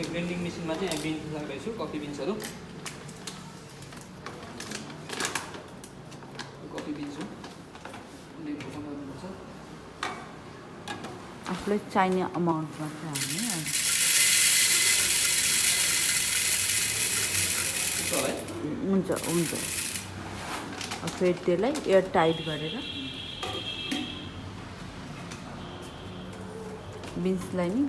मैले ग्राइन्डिङ मेसिनमा चाहिँ यहाँ बिन्स राख्दैछु कफी बिन्सहरू कफी बिन्स हो गर्नुपर्छ आफूलाई चाहिने अमाउन्टमा चाहिँ हुन्छ हुन्छ फेरि त्यसलाई एयर टाइट गरेर बिन्सलाई नि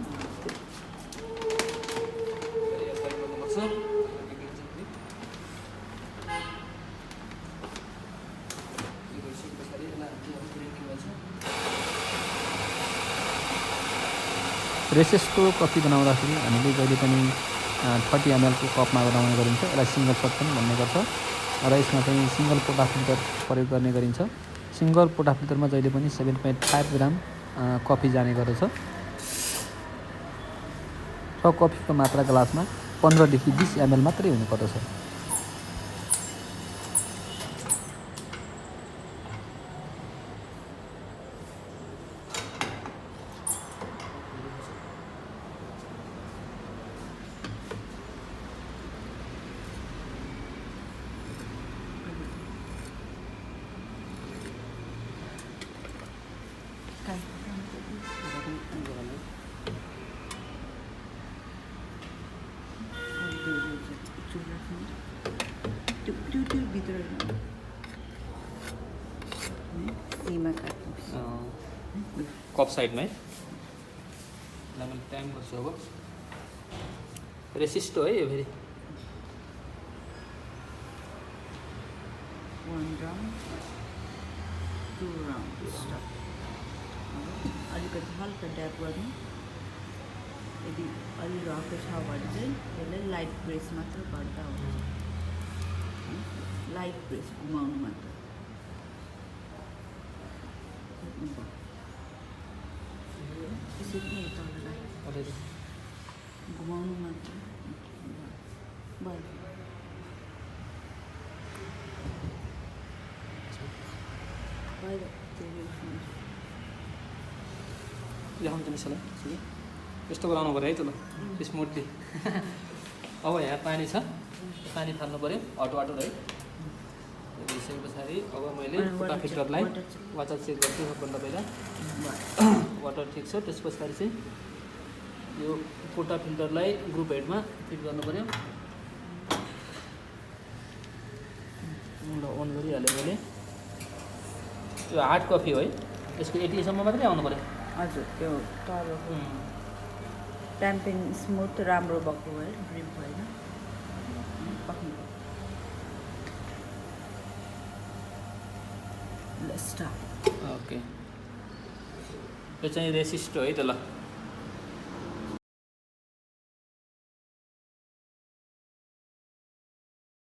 रेसेस्टो कफी बनाउँदाखेरि हामीले जहिले पनि 30 ml को कपमा बनाउने गरिन्छ। यसलाई सिङ्गल सट पनि भन्ने गर्छ र यसमा चाहिँ सिङ्गल पोटा फिल्टर प्रयोग गर्ने गरिन्छ। सिङ्गल पोटा फिल्टरमा जहिले पनि 7.5 ग्राम कफी जाने गर्दछ र कफीको मात्रा ग्लासमा 15 देखि 20 ml मात्रै हुनुपर्दछ। कप साइडमै मैले टाइम गर्छु अब रेसिस्ट हो है यो फेरि 1 राउन्ड 2 राउन्ड अलिकति हल्का ड्याप गर्नु यदि अलि रको छ भने चाहिँ त्यसलाई लाइट प्रेस मात्र गर्दा हुन्छ लाइट प्रेस घुमाउनु मात्र त्यसरी तललाई घुमाउनु मात्र ल्याउनु त मिसलाई यस्तो गराउनु पऱ्यो है त ल स्मुथली अब यहाँ पानी छ पानी थाल्नु पऱ्यो हट वाटर है त्यसै पछाडि अब मैले पोटा फिल्टरलाई वाटर चेक गर्छु सबभन्दा पहिला वाटर ठिक छ। त्यस पछाडि चाहिँ यो पोटा फिल्टरलाई ग्रुप हेडमा फिट गर्नु पऱ्यो। अन गरिहालेँ मैले। यो हार्ड कफी हो है यसको 80 सम्म मात्रै आउनु पऱ्यो। हजुर त्यो तल ट्याम्पिङ स्मुथ राम्रो भएको भए ड्रिप भएन पक्नु ओके यो चाहिँ रेसिस्ट हो है त ल